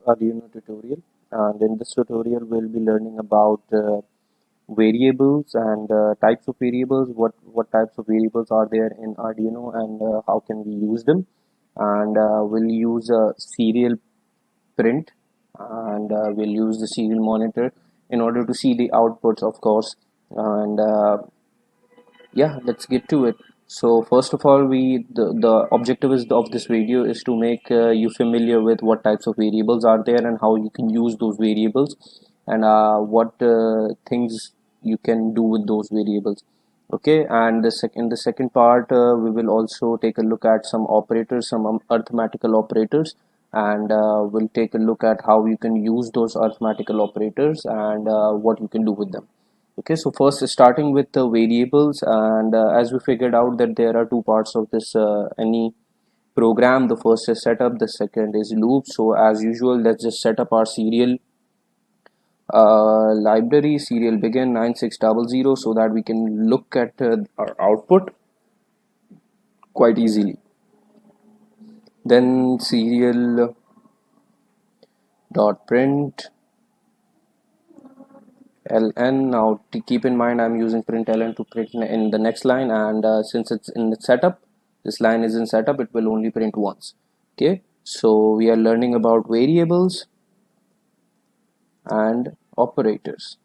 Arduino tutorial, and in this tutorial we'll be learning about variables and types of variables, what types of variables are there in Arduino, and how can we use them. And we'll use a serial print, and we'll use the serial monitor in order to see the outputs, of course. And yeah, let's get to it. So first of all, the objective is of this video is to make you familiar with what types of variables are there and how you can use those variables, and what things you can do with those variables. Okay, and in the second part, we will also take a look at some operators, some arithmetical operators, and we'll take a look at how you can use those arithmetical operators and what you can do with them. Okay, so first starting with the variables, and as we figured out that there are two parts of this any program. The first is setup, the second is loop. So as usual, let's just set up our serial library, serial begin 9600, so that we can look at our output quite easily. Then serial dot print ln. Now to keep in mind, I'm using print ln to print in the next line, and since it's in the setup, this line is in setup, it will only print once. Okay, so we are learning about variables and operators.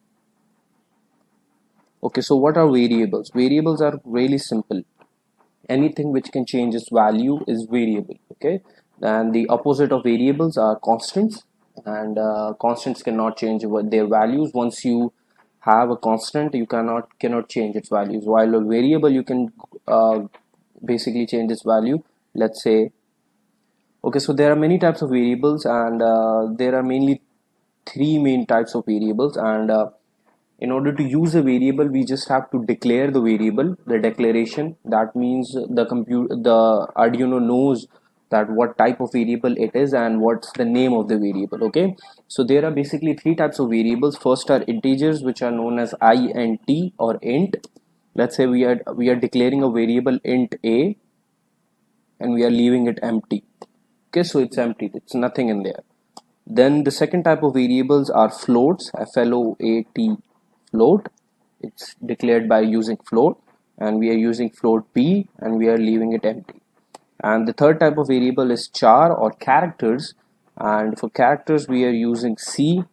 Okay, so what are variables? Variables are really simple. Anything which can change its value is variable. Okay, and the opposite of variables are constants, and constants cannot change their values. Once you have a constant, you cannot change its values, while a variable you can basically change its value. Let's say, okay, so there are many types of variables, and there are mainly three main types of variables. And in order to use a variable, we just have to declare the variable. The declaration, that means the Arduino knows that what type of variable it is and what's the name of the variable. Okay, so there are basically three types of variables. First are integers, which are known as int or int. Let's say we are declaring a variable int a, and we are leaving it empty. Okay, so it's empty, it's nothing in there. Then the second type of variables are floats, float, float. It's declared by using float, and we are using float p, and we are leaving it empty. And the third type of variable is char or characters, and for characters we are using c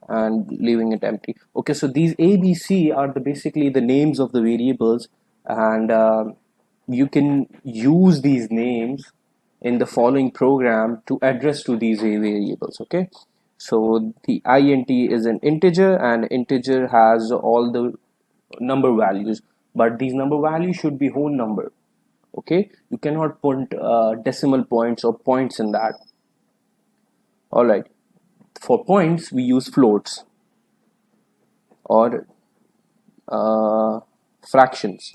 and leaving it empty. Okay, so these a, b, c are basically the names of the variables, and you can use these names in the following program to address to these variables. Okay, so the int is an integer, and integer has all the number values, but these number values should be whole number. Okay, you cannot put decimal points or points in that. All right, for points we use floats or fractions.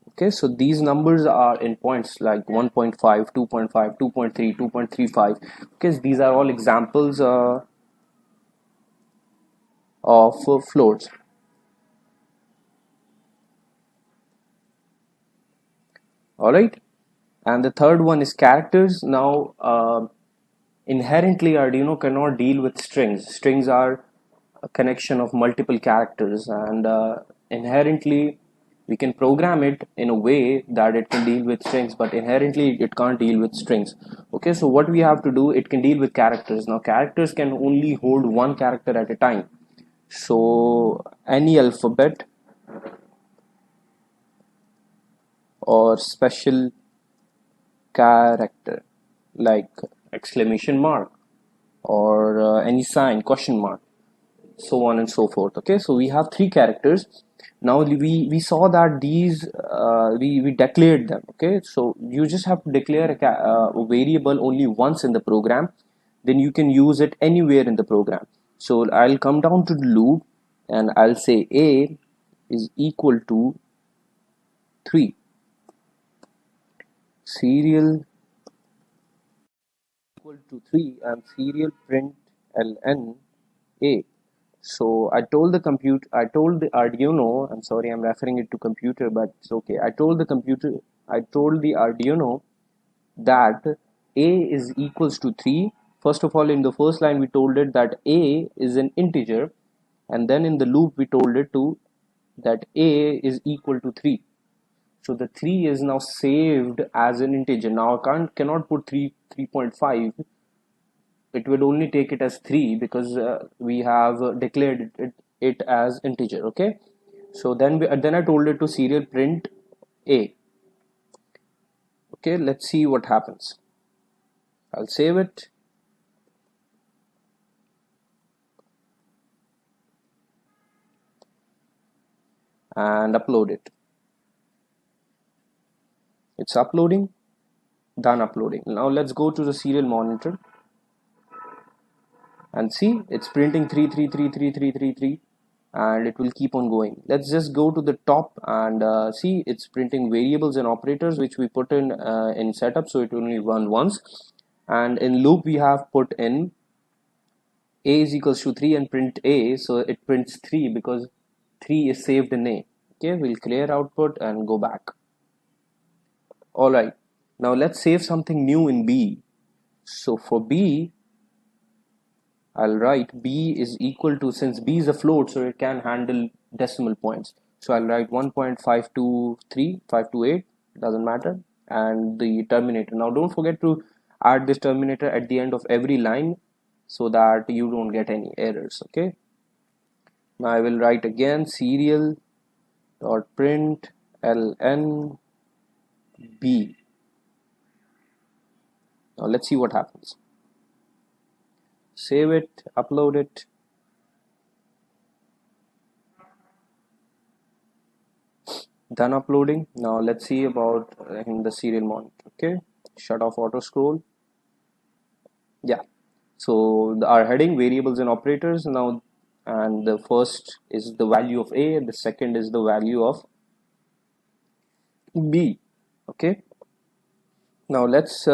Okay, so these numbers are in points like 1.5, 2.5, 2.3, 2.35. Okay, these are all examples of floats. All right, and the third one is characters. Now inherently Arduino cannot deal with strings. Strings are a connection of multiple characters, and inherently we can program it in a way that it can deal with strings, but inherently it can't deal with strings. Okay, so what we have to do, it can deal with characters. Now characters can only hold one character at a time. So any alphabet or special character like exclamation mark or any sign, question mark, so on and so forth. Okay, so we have three characters. Now we saw that these we declared them. Okay, so you just have to declare a variable only once in the program, then you can use it anywhere in the program. So I'll come down to the loop, and I'll say a is equal to 3, serial equal to 3, and serial print ln a. So I told the Arduino, I'm sorry, I'm referring it to computer, but it's okay. I told the Arduino that a is equals to 3, first of all, in the first line we told it that a is an integer, and then in the loop we told it to that a is equal to 3. So the 3 is now saved as an integer. Now I cannot put 3.5. It will only take it as 3 because we have declared it as integer. Okay, so then I told it to serial print a. Okay, let's see what happens. I'll save it. And upload it. It's uploading. Done uploading. Now let's go to the serial monitor and see it's printing 3333333, and it will keep on going. Let's just go to the top and see it's printing variables and operators which we put in setup, so it only run once. And in loop we have put in a is equals to 3 and print a, so it prints 3 because 3 is saved in a. Okay, we'll clear output and go back. Alright, now let's save something new in B. So for B, I'll write B is equal to, since B is a float, so it can handle decimal points. So I'll write 1.523, 528, doesn't matter, and the terminator. Now don't forget to add this terminator at the end of every line so that you don't get any errors. Okay. Now I will write again serial dot print ln B. Now let's see what happens. Save it, upload it. Done uploading. Now let's see about in the serial monitor. Okay, shut off auto scroll. Yeah, so our heading variables and operators now, and the first is the value of a, the second is the value of b. Okay, now let's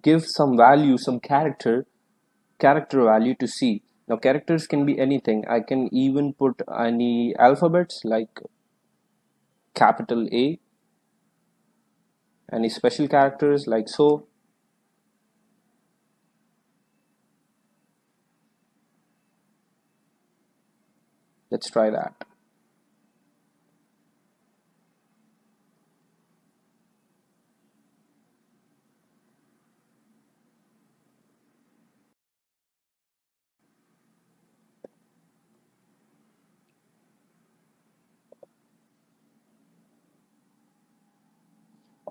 give some value, some character value to C. Now characters can be anything. I can even put any alphabets like capital A, any special characters like so. Let's try that.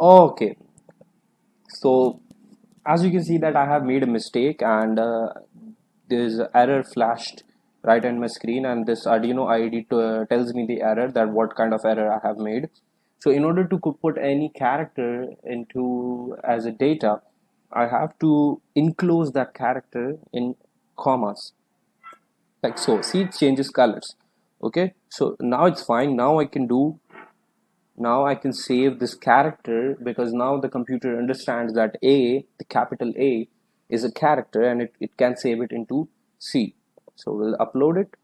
Okay, so as you can see that I have made a mistake, and there's an error flashed right on my screen, and this Arduino IDE tells me the error, that what kind of error I have made. So in order to put any character into as a data, I have to enclose that character in commas like so. See, it changes colors. Okay, so now it's fine. Now I can save this character, because now the computer understands that A, the capital A, is a character, and it can save it into C. So we'll upload it.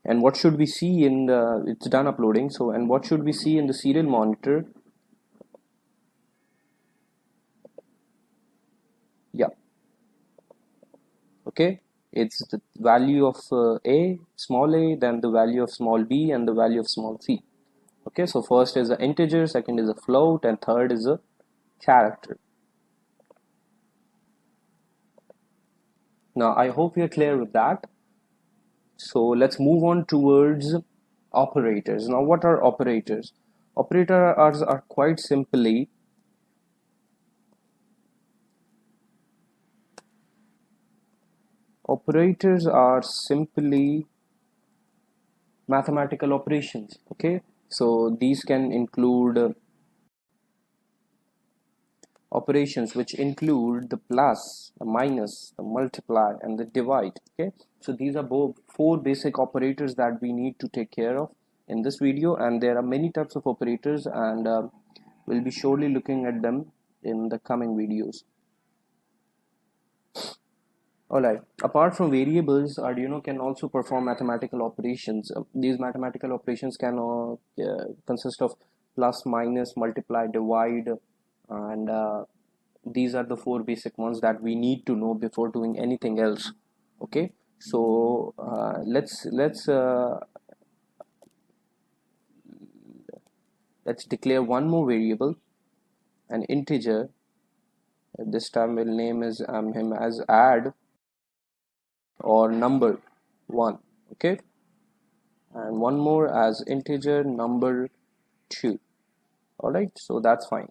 And what should we see in the, it's done uploading. So, and what should we see in the serial monitor? Yeah. Okay. It's the value of A, small a, then the value of small b, and the value of small c. Okay, so first is an integer, second is a float, and third is a character. Now I hope you're clear with that. So let's move on towards operators. Now what are operators? Operators are quite simply mathematical operations. Okay, so these can include operations which include the plus, the minus, the multiply, and the divide. Okay, so these are both four basic operators that we need to take care of in this video, and there are many types of operators, and we'll be surely looking at them in the coming videos. Alright, apart from variables, Arduino can also perform mathematical operations. These mathematical operations can consist of plus, minus, multiply, divide, and these are the four basic ones that we need to know before doing anything else. Okay, so let's declare one more variable, an integer. This time we'll name him as add or number 1. Okay, and one more as integer number 2. All right, so that's fine.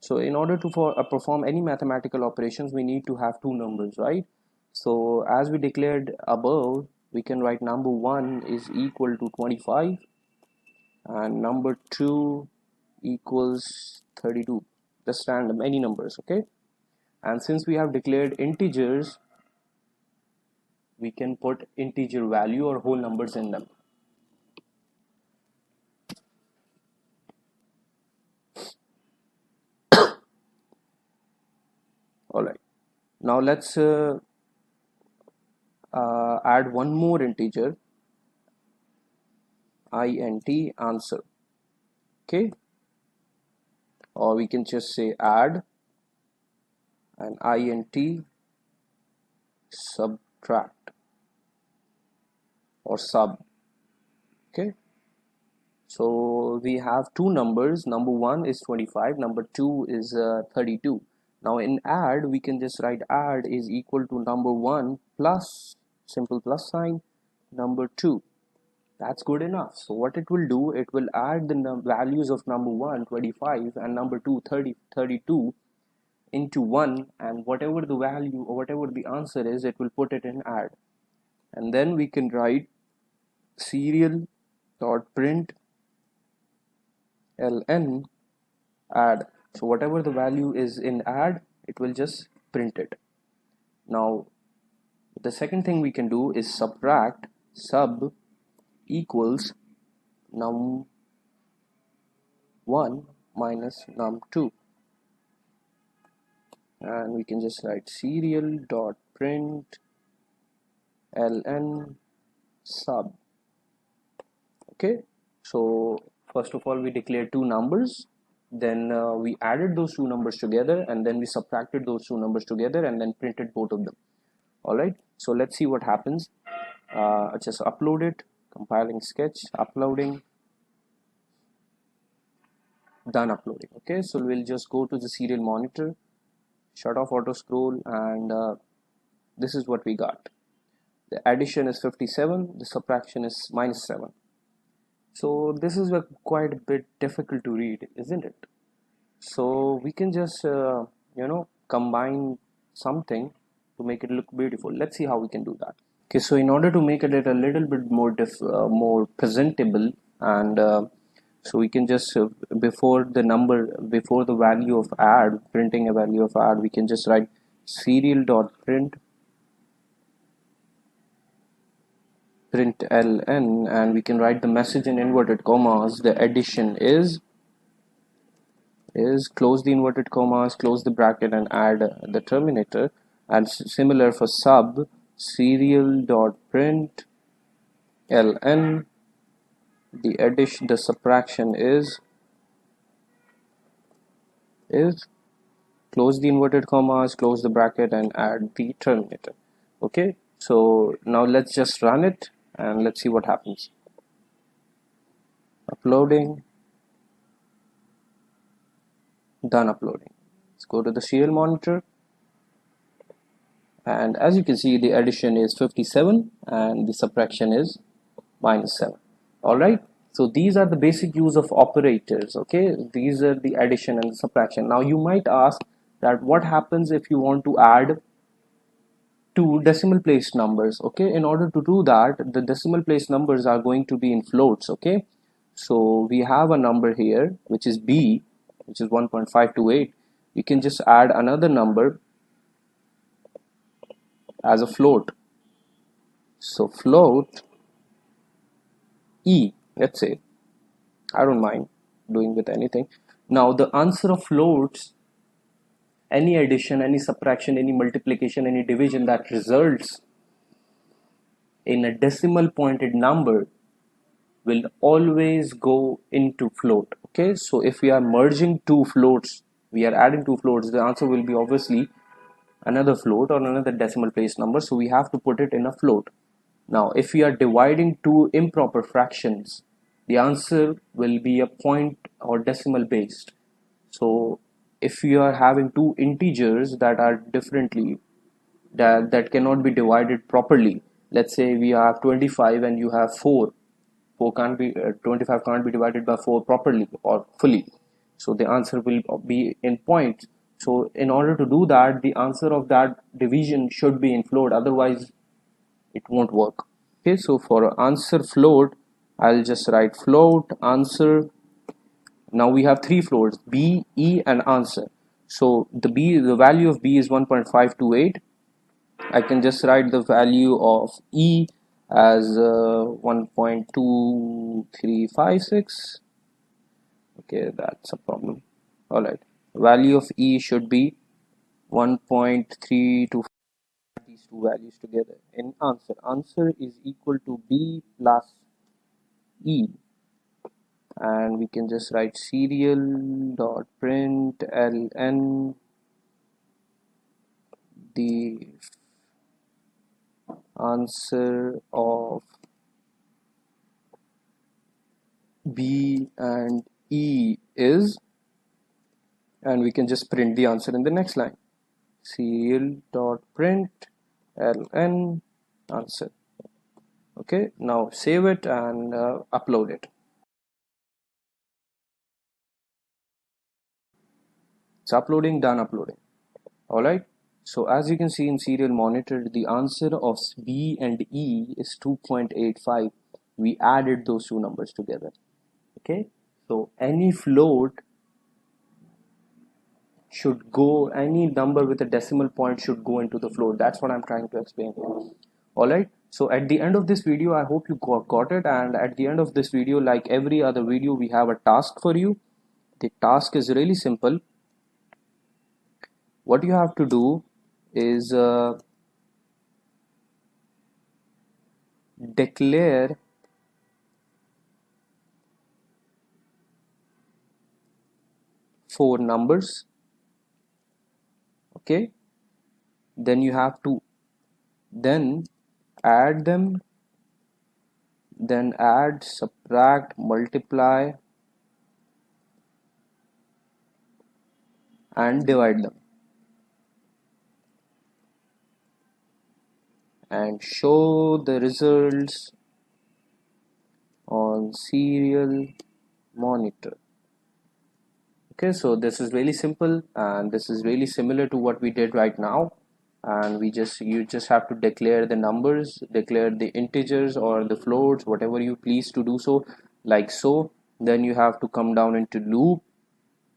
So in order to perform any mathematical operations, we need to have two numbers, right? So as we declared above, we can write number 1 is equal to 25 and number 2 equals 32. Just random, any numbers, okay? And since we have declared integers, we can put integer value or whole numbers in them. All right. Now let's add one more integer, int answer. Okay, or we can just say add and int subtract or sub. Okay, so we have two numbers. Number 1 is 25, number 2 is 32. Now in add, we can just write add is equal to number 1 plus simple plus sign number 2. That's good enough. So what it will do, it will add the values of number 1 25 and number 2 32 into 1, and whatever the value or whatever the answer is, it will put it in add. And then we can write serial dot print ln add. So whatever the value is in add, it will just print it. Now the second thing we can do is subtract sub equals num1 minus num2, and we can just write serial dot print ln sub. Okay, so first of all we declared two numbers, then we added those two numbers together, and then we subtracted those two numbers together and then printed both of them. All right, so let's see what happens. Just upload it, compiling sketch, uploading, done uploading. Okay, so we'll just go to the serial monitor, shut off auto scroll, and this is what we got. The addition is 57, the subtraction is -7. So this is quite a bit difficult to read, isn't it? So we can just combine something to make it look beautiful. Let's see how we can do that. Okay, so in order to make it a little bit more presentable, and so we can just before the value of add, printing a value of add, we can just write serial dot print ln, and we can write the message in inverted commas. The addition is close the inverted commas, close the bracket, and add the terminator. And similar for sub, serial dot print ln, the subtraction is close the inverted commas, close the bracket, and add the terminator. Okay, so now let's just run it and let's see what happens. Uploading, done uploading. Let's go to the serial monitor, and as you can see, the addition is 57 and the subtraction is -7. All right, so these are the basic use of operators. Okay, these are the addition and the subtraction. Now you might ask that what happens if you want to add two decimal place numbers. Okay, in order to do that, the decimal place numbers are going to be in floats. Okay, so we have a number here which is b, which is 1.528. We can just add another number as a float. So float e, let's say. I don't mind doing with anything. Now the answer of floats, any addition, any subtraction, any multiplication, any division that results in a decimal pointed number will always go into float. Okay, so if we are merging two floats we are adding two floats, the answer will be obviously another float or another decimal place number, so we have to put it in a float. Now if we are dividing two improper fractions, the answer will be a point or decimal based. So if we are having two integers that are differently, that cannot be divided properly, let's say we have 25 and you have 4, 4 can't be 25 can't be divided by 4 properly or fully, so the answer will be in points. So in order to do that, the answer of that division should be in float, otherwise it won't work. Okay, so for answer float, I'll just write float answer. Now we have three floats, b, e and answer. So the value of b is 1.528. I can just write the value of e as 1.2356. Okay, that's a problem. All right, value of e should be 1.325. These two values together in answer is equal to b plus e, and we can just write serial dot print ln the answer of b and e is, and we can just print the answer in the next line, serial dot print ln answer. Okay, now save it and upload it. It's uploading, done uploading. All right, so as you can see in serial monitor, the answer of b and e is 2.85. We added those two numbers together. Okay, so any float should go, any number with a decimal point should go into the float. That's what I'm trying to explain here. All right, so at the end of this video, I hope you got it, and at the end of this video, like every other video, we have a task for you. The task is really simple. What you have to do is declare four numbers. Okay, then you have to then add them, then add, subtract, multiply and divide them, and show the results on serial monitor. Okay, so this is really simple, and this is really similar to what we did right now, and you just have to declare the numbers, declare the integers or the floats, whatever you please to do so, like so. Then you have to come down into loop,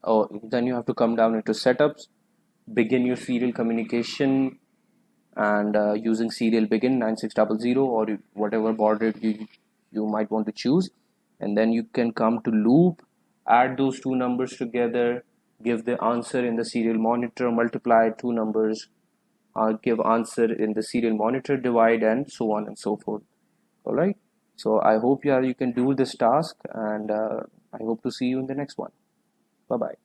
or then you have to come down into setups, begin your serial communication, and using serial begin 9600 or whatever baud rate you might want to choose, and then you can come to loop, add those two numbers together, give the answer in the serial monitor, multiply two numbers, give answer in the serial monitor, divide, and so on and so forth. All right, so I hope you can do this task, and I hope to see you in the next one. Bye bye.